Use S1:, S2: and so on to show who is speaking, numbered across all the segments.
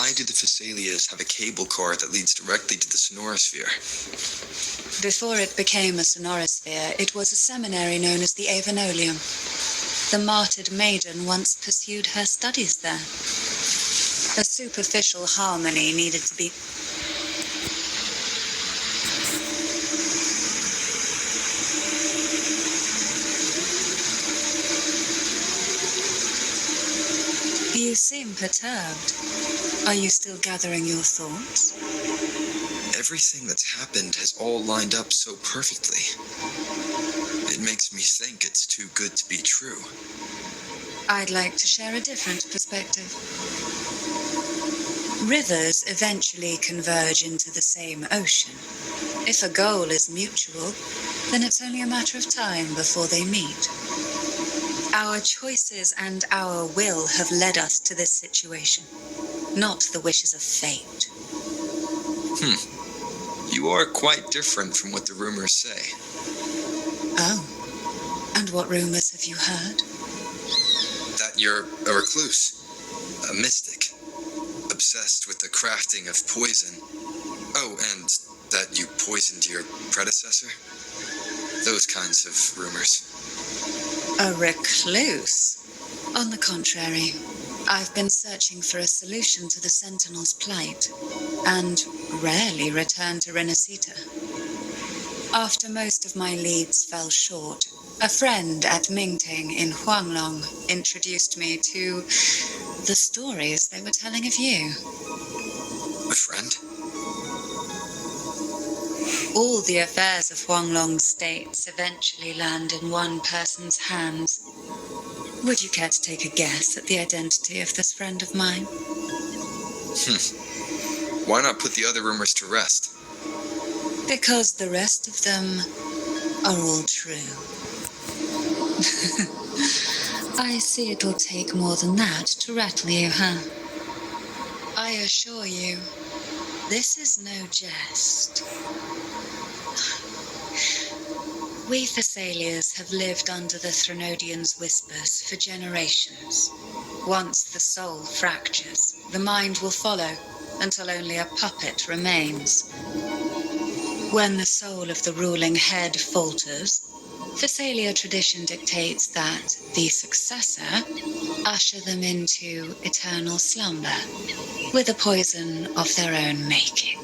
S1: why do the Thessalias have a cable car that leads directly to the sonorosphere?
S2: Before it became a sonorosphere, it was a seminary known as the Avenolium. The martyred maiden once pursued her studies there. A superficial harmony needed to be... You seem perturbed. Are you still gathering your thoughts?
S1: Everything that's happened has all lined up so perfectly. It makes me think it's too good to be true.
S2: I'd like to share a different perspective. Rivers eventually converge into the same ocean. If a goal is mutual, then it's only a matter of time before they meet. Our choices and our will have led us to this situation, not the wishes of fate.
S1: You are quite different from what the rumors say.
S2: Oh, and what rumors have you heard?
S1: That you're a recluse, a mystic, obsessed with the crafting of poison. Oh, and that you poisoned your predecessor? Those kinds of rumors.
S2: A recluse? On the contrary, I've been searching for a solution to the Sentinel's plight, and rarely return to Renacita. After most of my leads fell short, a friend at Mingting in Huanglong introduced me to the stories they were telling of you.
S1: A friend?
S2: All the affairs of Huanglong states eventually land in one person's hands. Would you care to take a guess at the identity of this friend of mine?
S1: Why not put the other rumors to rest?
S2: Because the rest of them are all true. I see it'll take more than that to rattle you, huh? I assure you, this is no jest. We Thessalias have lived under the Threnodians' whispers for generations. Once the soul fractures, the mind will follow, until only a puppet remains. When the soul of the ruling head falters, Thessalia tradition dictates that the successor usher them into eternal slumber, with a poison of their own making.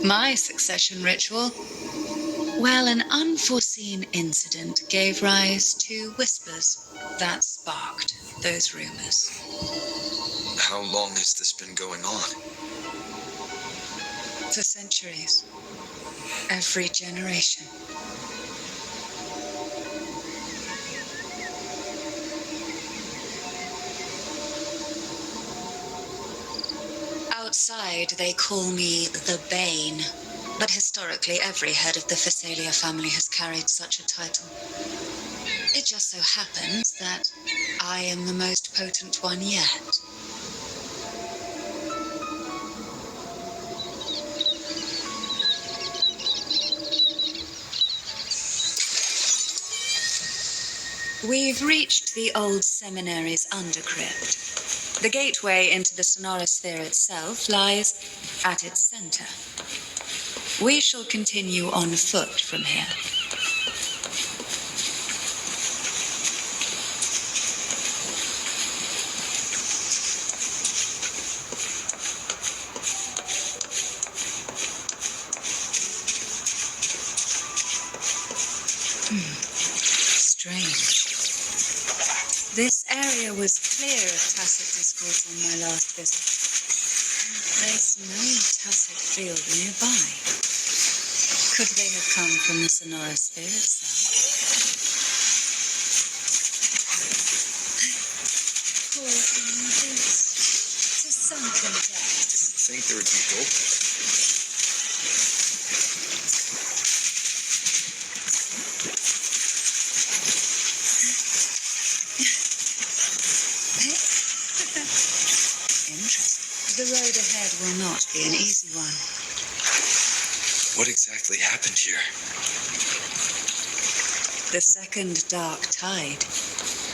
S2: My succession ritual? Well, an unforeseen incident gave rise to whispers that sparked those rumors.
S1: How long has this been going on?
S2: For centuries. Every generation. Outside, they call me the Bane. But historically, every head of the Thessalia family has carried such a title. It just so happens that I am the most potent one yet. We've reached the old seminary's undercrypt. The gateway into the sonorosphere itself lies at its center. We shall continue on foot from here. Strange. This area was clear of tacit discourse on my last visit. There's no tacit field nearby. Could they have come from the sonorosphere itself? Poor angels. To sunken depths.
S1: I didn't think there would be gold there.
S2: Interesting. The road ahead will not be an easy one.
S1: What exactly happened here?
S2: The second dark tide.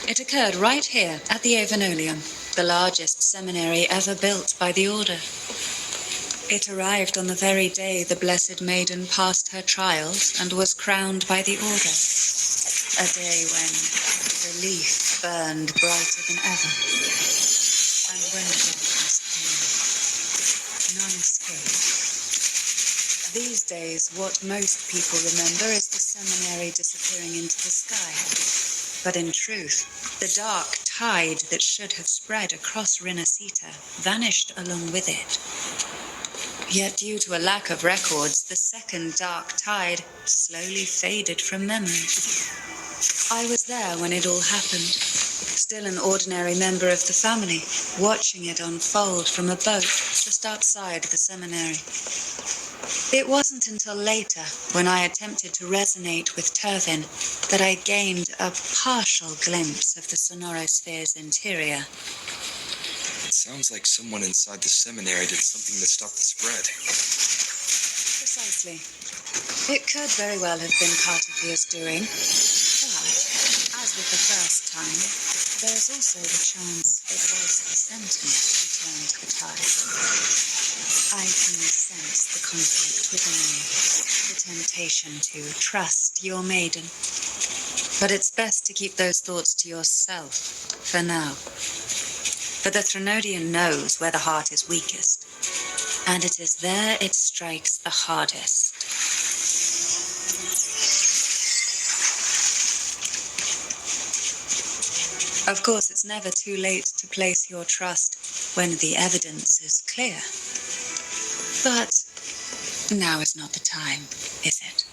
S2: It occurred right here at the Avenolium. the largest seminary ever built by the Order. It arrived on the very day the Blessed Maiden passed her trials and was crowned by the Order. A day when belief burned brighter than ever, and when the darkness came, none escaped. These days, what most people remember is the seminary disappearing into the sky. But in truth, the dark tide that should have spread across Rinascita vanished along with it. Yet due to a lack of records, the second dark tide slowly faded from memory. I was there when it all happened, still an ordinary member of the family, watching it unfold from a boat just outside the seminary. It wasn't until later, when I attempted to resonate with Turvin, that I gained a partial glimpse of the sonorosphere's interior.
S1: It sounds like someone inside the seminary did something to stop the spread.
S2: Precisely. It could very well have been Cartethia's doing, but, as with the first time, there's also the chance it was the sentence who turned the tide. I can sense the conflict within you, the temptation to trust your maiden. But it's best to keep those thoughts to yourself, for now. For the Threnodian knows where the heart is weakest, and it is there it strikes the hardest. Of course, it's never too late to place your trust when the evidence is clear. But now is not the time, is it?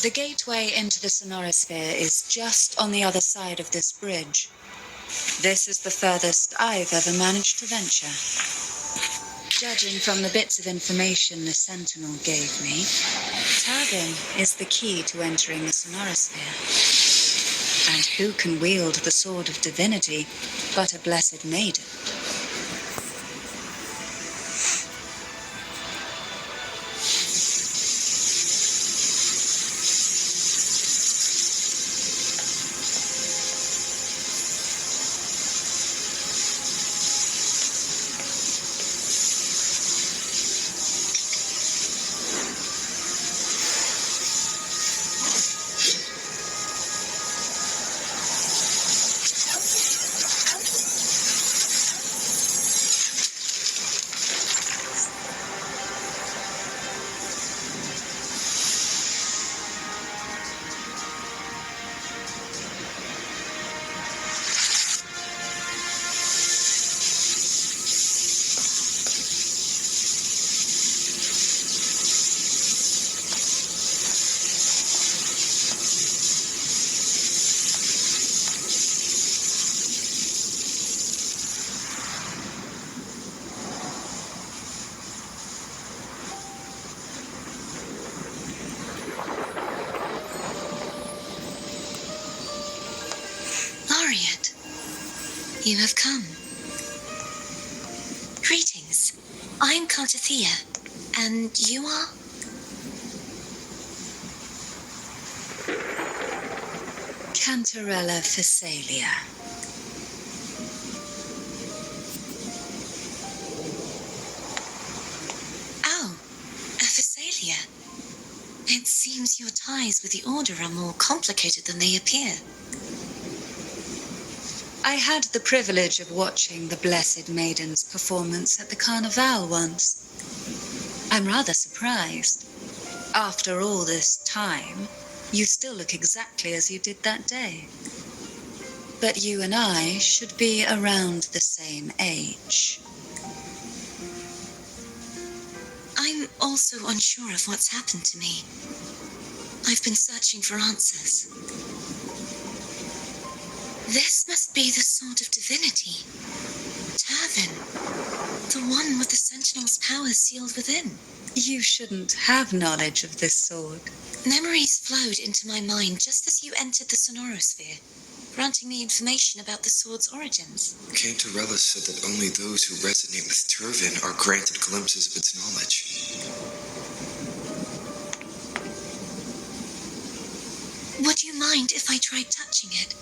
S2: The gateway into the sonorosphere is just on the other side of this bridge. This is the furthest I've ever managed to venture. Judging from the bits of information the Sentinel gave me, Turvin is the key to entering the sonorosphere. And who can wield the sword of divinity but a blessed maiden?
S3: You have come. Greetings. I'm Cartethyia, and you are?
S2: Cantarella Phasalia.
S3: Oh, a Phasalia. It seems your ties with the Order are more complicated than they appear.
S2: I had the privilege of watching the Blessed Maiden's performance at the Carnival once. I'm rather surprised. After all this time, you still look exactly as you did that day. But you and I should be around the same age.
S3: I'm also unsure of what's happened to me. I've been searching for answers. This must be the sword of divinity. Turvin, the one with the Sentinel's power sealed within.
S2: You shouldn't have knowledge of this sword.
S3: Memories flowed into my mind just as you entered the sonorosphere, granting me information about the sword's origins.
S1: Cantarella said that only those who resonate with Turvin are granted glimpses of its knowledge.
S3: Would you mind if I tried touching it?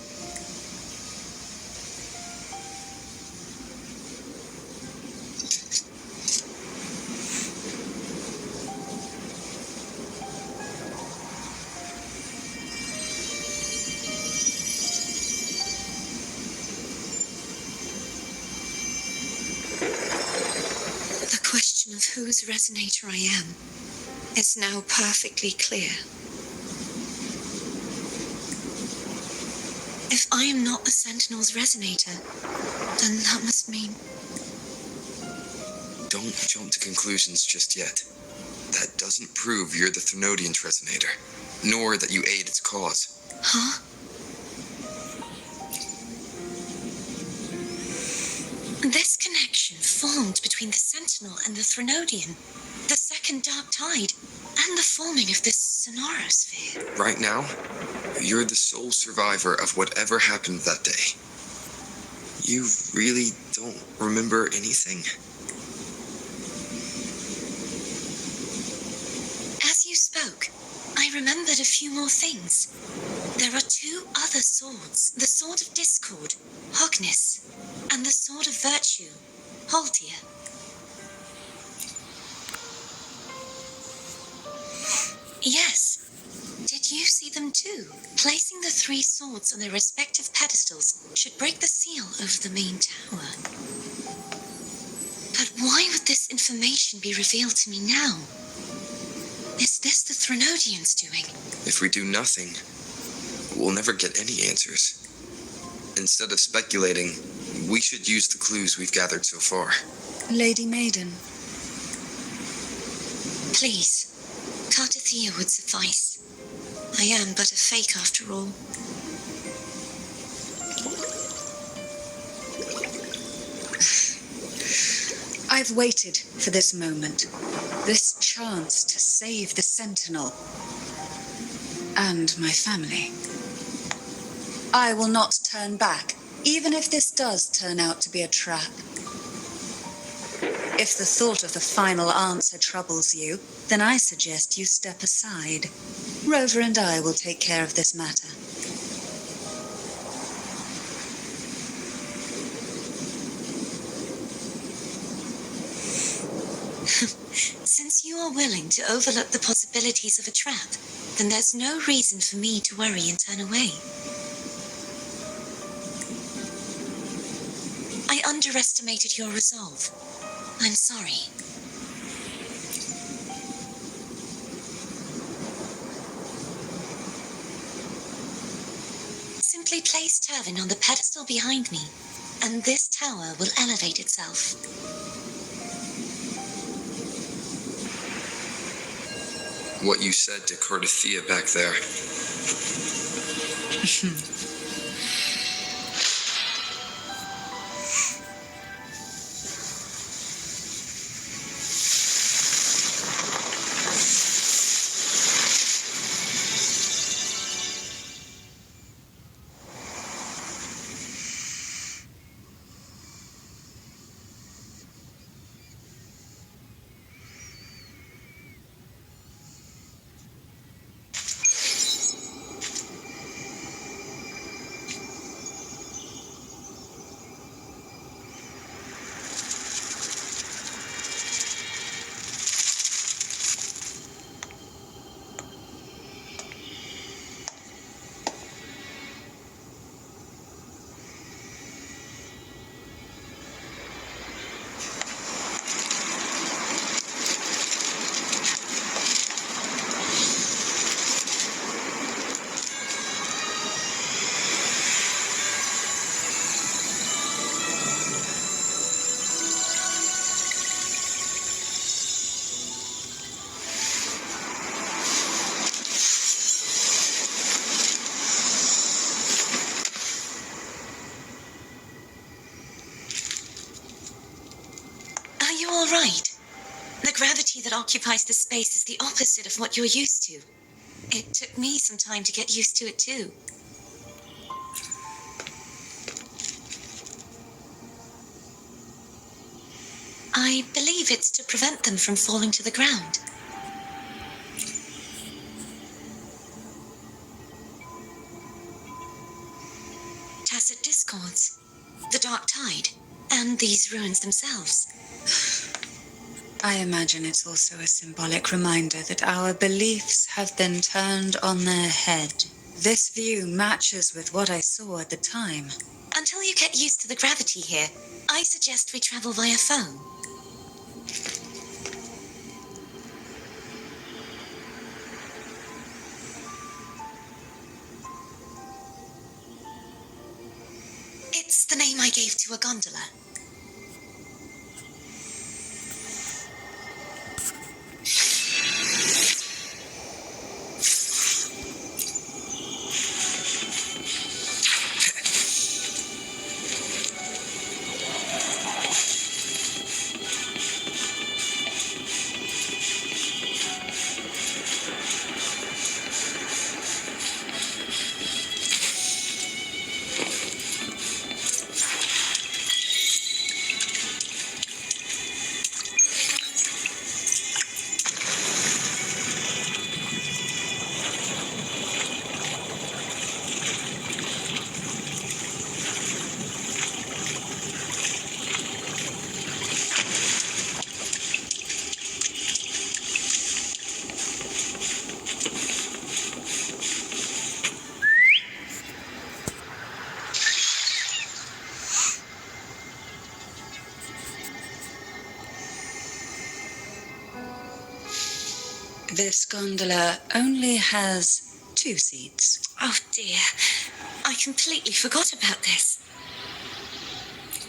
S3: The question of whose resonator I am is now perfectly clear. If I am not the Sentinel's resonator, then that must mean...
S1: Don't jump to conclusions just yet. That doesn't prove you're the Thenodian's resonator, nor that you aid its cause.
S3: Huh? This connection formed between the Sentinel and the Thenodian, the second Dark Tide, and the forming of this sonorosphere.
S1: Right now, you're the sole survivor of whatever happened that day. You really don't remember anything?
S3: As you spoke, I remembered a few more things. There are two other swords, the Sword of Discord, Hognis, and the Sword of Virtue, Haltia. Yes. Did you see them too? Placing the three swords on their respective pedestals should break the seal over the main tower. But why would this information be revealed to me now? Is this the Thenodian's doing?
S1: If we do nothing, we'll never get any answers. Instead of speculating, we should use the clues we've gathered so far.
S2: Lady Maiden.
S3: Please, Cartethyia would suffice. I am but a fake after all.
S2: I've waited for this moment, this chance to save the Sentinel and my family. I will not turn back, even if this does turn out to be a trap. If the thought of the final answer troubles you, then I suggest you step aside. Rover and I will take care of this matter.
S3: Since you are willing to overlook the possibilities of a trap, then there's no reason for me to worry and turn away. I underestimated your resolve. I'm sorry. Simply place Turvin on the pedestal behind me, and this tower will elevate itself.
S1: What you said to Cartethyia back there.
S3: Are you all right? The gravity that occupies this space is the opposite of what you're used to. It took me some time to get used to it too. I believe it's to prevent them from falling to the ground. Tacit discords, the dark tide, and these ruins themselves.
S2: I imagine it's also a symbolic reminder that our beliefs have been turned on their head. This view matches with what I saw at the time.
S3: Until you get used to the gravity here, I suggest we travel via phone. It's the name I gave to a gondola.
S2: This gondola only has 2 seats.
S3: Oh dear, I completely forgot about this.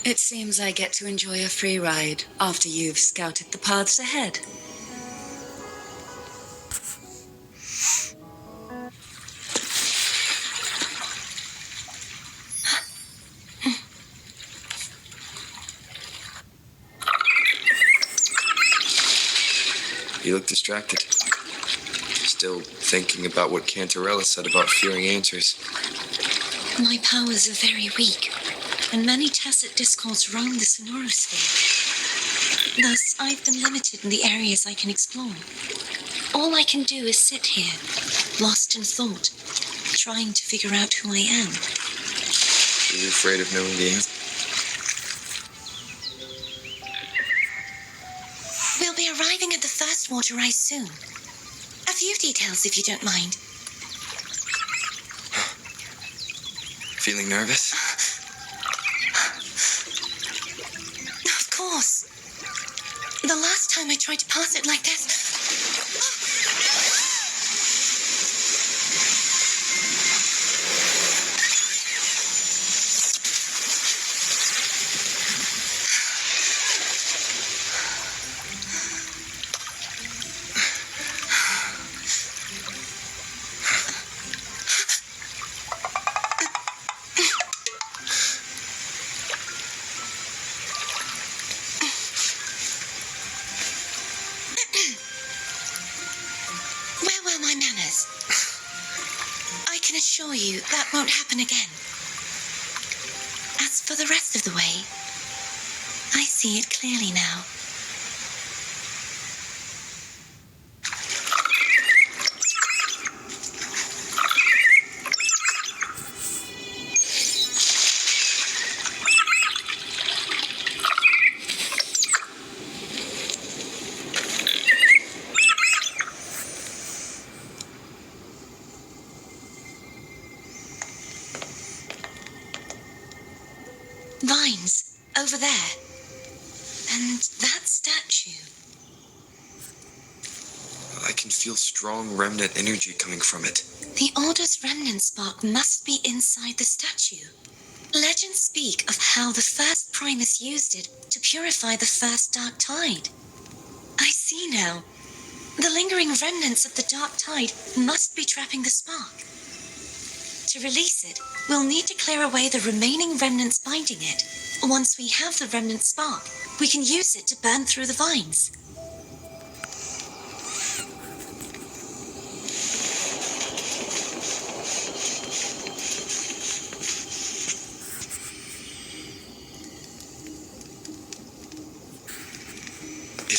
S2: It seems I get to enjoy a free ride after you've scouted the paths ahead.
S1: You look distracted. Still thinking about what Cantarella said about fearing answers.
S3: My powers are very weak, and many tacit discords roam the sonorosphere. Thus, I've been limited in the areas I can explore. All I can do is sit here, lost in thought, trying to figure out who I am.
S1: Are you afraid of knowing the answer?
S3: We'll be arriving at the first water rise soon. A few details, if you don't mind.
S1: Feeling nervous?
S3: Of course. The last time I tried to pass it like this... Where were my manners? I can assure you that won't happen again. As for the rest of the way, I see it clearly now. Vines, over there. And that statue.
S1: I can feel strong remnant energy coming from it.
S3: The Order's remnant spark must be inside the statue. Legends speak of how the first Primus used it to purify the first dark tide. I see now. The lingering remnants of the dark tide must be trapping the spark. To release it, we'll need to clear away the remaining remnants binding it. Once we have the remnant spark, we can use it to burn through the vines.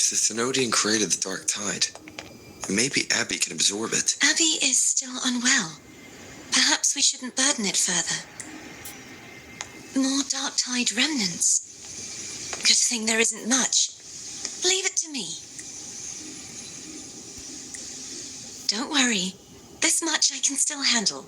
S1: If the Thenodian created the dark tide, maybe Abby can absorb it.
S3: Abby is still unwell. Perhaps we shouldn't burden it further. More dark tide remnants. Good thing there isn't much. Leave it to me. Don't worry. This much I can still handle.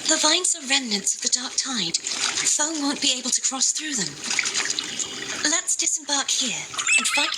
S3: The vines are remnants of the dark tide. Foam won't be able to cross through them. Let's disembark here and find...